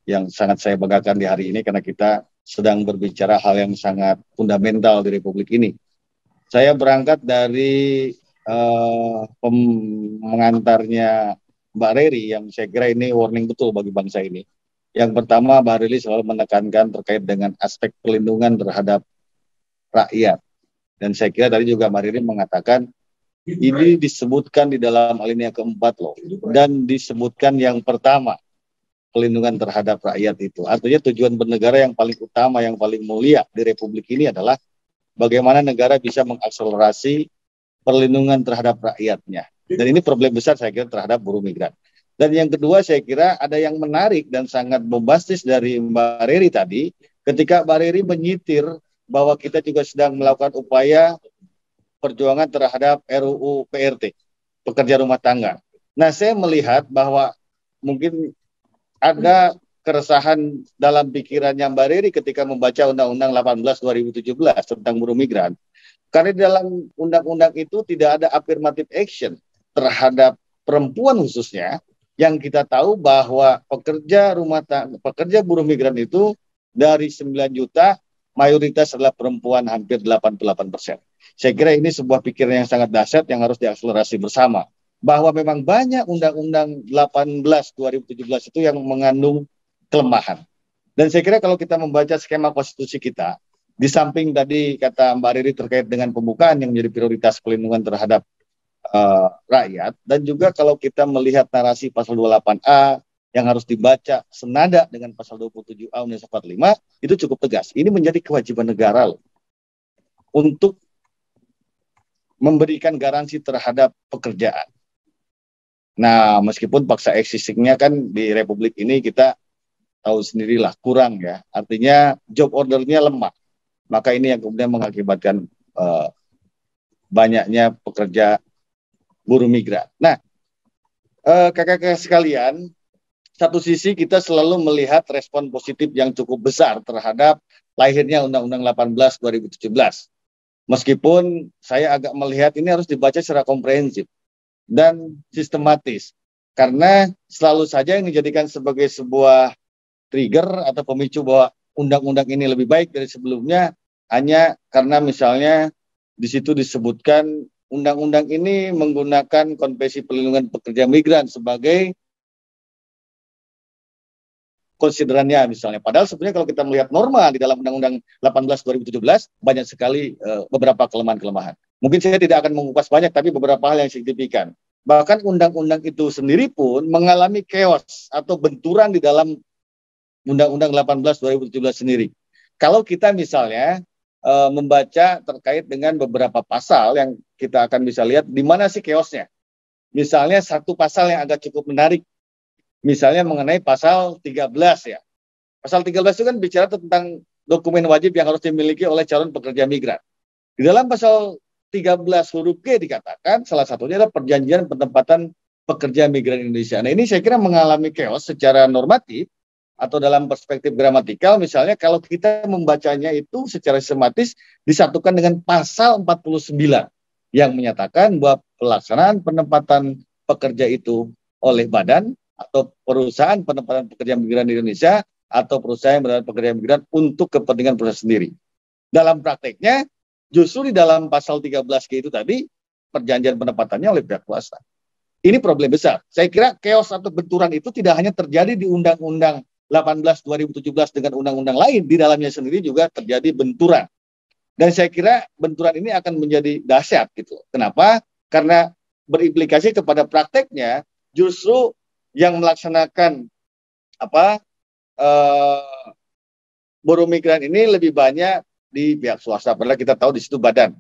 yang sangat saya banggakan di hari ini karena kita sedang berbicara hal yang sangat fundamental di Republik ini. Saya berangkat dari mengantarnya Mbak Reri yang saya kira ini warning betul bagi bangsa ini. Yang pertama, Mbak Reri selalu menekankan terkait dengan aspek perlindungan terhadap rakyat. Dan saya kira tadi juga Mbak Reri mengatakan ini disebutkan di dalam alinea keempat loh. Dan disebutkan yang pertama, pelindungan terhadap rakyat itu. Artinya tujuan bernegara yang paling utama, yang paling mulia di Republik ini adalah bagaimana negara bisa mengakselerasi perlindungan terhadap rakyatnya. Dan ini problem besar saya kira terhadap buruh migran. Dan yang kedua saya kira ada yang menarik dan sangat bombastis dari Mbak Reri tadi, ketika Mbak Reri menyitir bahwa kita juga sedang melakukan upaya perjuangan terhadap RUU PRT, pekerja rumah tangga. Nah, saya melihat bahwa mungkin ada keresahan dalam pikirannya Mbak Riri ketika membaca Undang-Undang 18 2017 tentang buruh migran. Karena di dalam undang-undang itu tidak ada affirmative action terhadap perempuan khususnya, yang kita tahu bahwa pekerja rumah tangga, pekerja buruh migran itu dari 9 juta mayoritas adalah perempuan hampir 88%. Saya kira ini sebuah pikiran yang sangat dahsyat yang harus diakselerasi bersama, bahwa memang banyak Undang-Undang 18 2017 itu yang mengandung kelemahan. Dan saya kira kalau kita membaca skema konstitusi kita, di samping tadi kata Mbak Riri terkait dengan pembukaan yang menjadi prioritas pelindungan terhadap rakyat, dan juga kalau kita melihat narasi pasal 28A yang harus dibaca senada dengan pasal 27A Undang-Undang 45, itu cukup tegas. Ini menjadi kewajiban negara loh, untuk memberikan garansi terhadap pekerjaan. Nah, meskipun paksa existingnya kan di Republik ini kita tahu sendirilah kurang ya. Artinya job ordernya lemah. Maka ini yang kemudian mengakibatkan banyaknya pekerja buruh migran. Nah, kakak-kakak sekalian, satu sisi kita selalu melihat respon positif yang cukup besar terhadap lahirnya Undang-Undang 18 2017. Meskipun saya agak melihat ini harus dibaca secara komprehensif dan sistematis. Karena selalu saja yang dijadikan sebagai sebuah trigger atau pemicu bahwa undang-undang ini lebih baik dari sebelumnya hanya karena misalnya di situ disebutkan undang-undang ini menggunakan Konvensi Perlindungan Pekerja Migran sebagai konsiderannya misalnya. Padahal sebenarnya kalau kita melihat norma di dalam Undang-Undang 18 2017 banyak sekali beberapa kelemahan-kelemahan. Mungkin saya tidak akan mengupas banyak, tapi beberapa hal yang signifikan. Bahkan undang-undang itu sendiri pun mengalami chaos atau benturan di dalam Undang-Undang 18 2017 sendiri. Kalau kita misalnya membaca terkait dengan beberapa pasal yang kita akan bisa lihat di mana sih chaosnya. Misalnya satu pasal yang agak cukup menarik, misalnya mengenai pasal 13 ya. Pasal 13 itu kan bicara tentang dokumen wajib yang harus dimiliki oleh calon pekerja migran. Di dalam pasal 13 huruf G dikatakan salah satunya adalah perjanjian penempatan pekerja migran Indonesia. Nah, ini saya kira mengalami chaos secara normatif atau dalam perspektif gramatikal. Misalnya kalau kita membacanya itu secara sistematis disatukan dengan pasal 49 yang menyatakan bahwa pelaksanaan penempatan pekerja itu oleh badan atau perusahaan penempatan pekerja migran di Indonesia atau perusahaan penempatan pekerja migran untuk kepentingan perusahaan sendiri. Dalam prakteknya justru di dalam pasal 13G itu tadi perjanjian penempatannya oleh pihak swasta. Ini problem besar. Saya kira chaos atau benturan itu tidak hanya terjadi di Undang-Undang 18 2017 dengan undang-undang lain, di dalamnya sendiri juga terjadi benturan. Dan saya kira benturan ini akan menjadi dahsyat gitu. Kenapa? Karena berimplikasi kepada prakteknya justru yang melaksanakan buruh migran ini lebih banyak di pihak swasta. Padahal kita tahu di situ badan.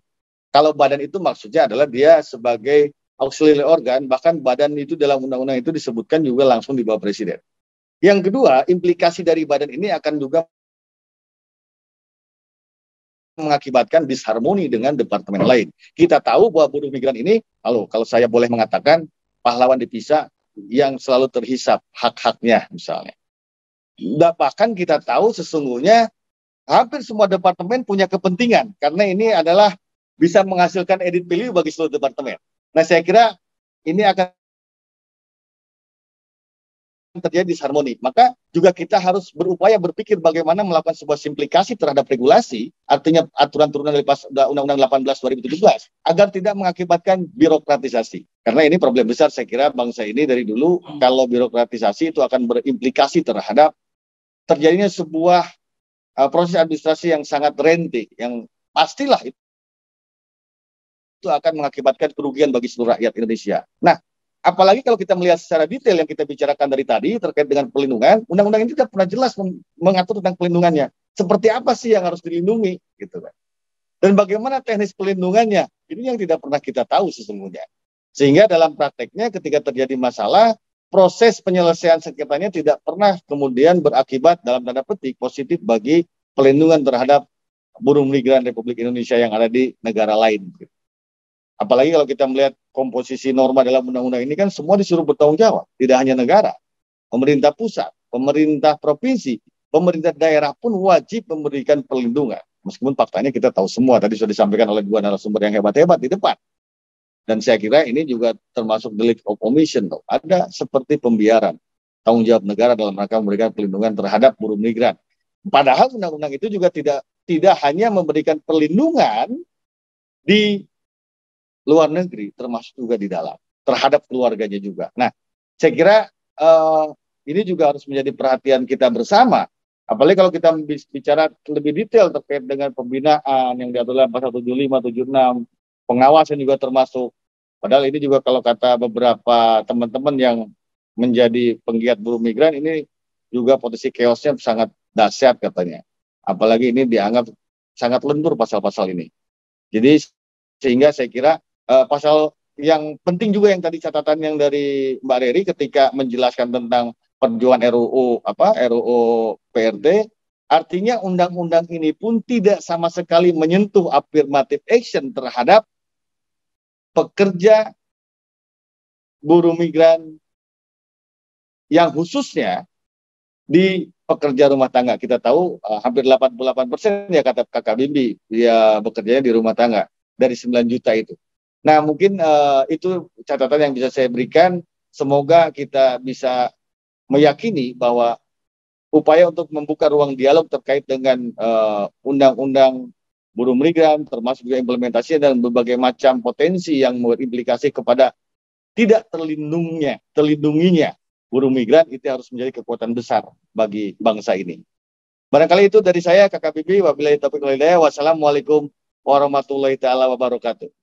Kalau badan itu maksudnya adalah dia sebagai auxiliary organ, bahkan badan itu dalam undang-undang itu disebutkan juga langsung di bawah presiden. Yang kedua, implikasi dari badan ini akan juga mengakibatkan disharmoni dengan departemen lain. Kita tahu bahwa buruh migran ini, kalau saya boleh mengatakan, pahlawan dipisah yang selalu terhisap hak-haknya misalnya. Bahkan kita tahu sesungguhnya hampir semua departemen punya kepentingan, karena ini adalah bisa menghasilkan edit value bagi seluruh departemen. Nah, saya kira ini akan terjadi disharmoni. Maka juga kita harus berupaya berpikir bagaimana melakukan sebuah simplikasi terhadap regulasi, artinya aturan turunan dari Undang-Undang 18 2017, agar tidak mengakibatkan birokratisasi. Karena ini problem besar saya kira bangsa ini dari dulu, kalau birokratisasi itu akan berimplikasi terhadap terjadinya sebuah proses administrasi yang sangat rendah, yang pastilah itu akan mengakibatkan kerugian bagi seluruh rakyat Indonesia. Nah, apalagi kalau kita melihat secara detail yang kita bicarakan dari tadi terkait dengan pelindungan, undang-undang ini tidak pernah jelas mengatur tentang pelindungannya. Seperti apa sih yang harus dilindungi, gitu kan? Dan bagaimana teknis pelindungannya? Ini yang tidak pernah kita tahu sesungguhnya. Sehingga dalam prakteknya ketika terjadi masalah, proses penyelesaian sengketanya tidak pernah kemudian berakibat dalam tanda petik positif bagi pelindungan terhadap buruh migran Republik Indonesia yang ada di negara lain. Apalagi kalau kita melihat komposisi norma dalam undang-undang ini kan semua disuruh bertanggung jawab. Tidak hanya negara, pemerintah pusat, pemerintah provinsi, pemerintah daerah pun wajib memberikan perlindungan. Meskipun faktanya kita tahu semua, tadi sudah disampaikan oleh dua narasumber yang hebat-hebat di depan. Dan saya kira ini juga termasuk delik of omission. Ada seperti pembiaran, tanggung jawab negara dalam rangka memberikan perlindungan terhadap buruh migran. Padahal undang-undang itu juga tidak hanya memberikan perlindungan di luar negeri, termasuk juga di dalam, terhadap keluarganya juga. Nah, saya kira ini juga harus menjadi perhatian kita bersama. Apalagi kalau kita bicara lebih detail terkait dengan pembinaan yang diatur dalam pasal 75, 76, pengawasan juga termasuk. Padahal ini juga kalau kata beberapa teman-teman yang menjadi penggiat buruh migran, ini juga potensi chaosnya sangat dahsyat katanya. Apalagi ini dianggap sangat lentur pasal-pasal ini. Jadi sehingga saya kira pasal yang penting juga yang tadi catatan yang dari Mbak Reri ketika menjelaskan tentang perjuangan RUU PRT, artinya undang-undang ini pun tidak sama sekali menyentuh affirmative action terhadap pekerja buruh migran yang khususnya di pekerja rumah tangga. Kita tahu hampir 88% ya kata Kakak Bimbi dia bekerjanya di rumah tangga dari 9 juta itu. Nah, mungkin itu catatan yang bisa saya berikan. Semoga kita bisa meyakini bahwa upaya untuk membuka ruang dialog terkait dengan undang-undang buruh migran, termasuk juga implementasinya dan berbagai macam potensi yang berimplikasi kepada tidak terlindunginya buruh migran, itu harus menjadi kekuatan besar bagi bangsa ini. Barangkali itu dari saya, Kakak Bibi. Wabillahi taufiq wal hidayah. Wassalamualaikum warahmatullahi taala wabarakatuh.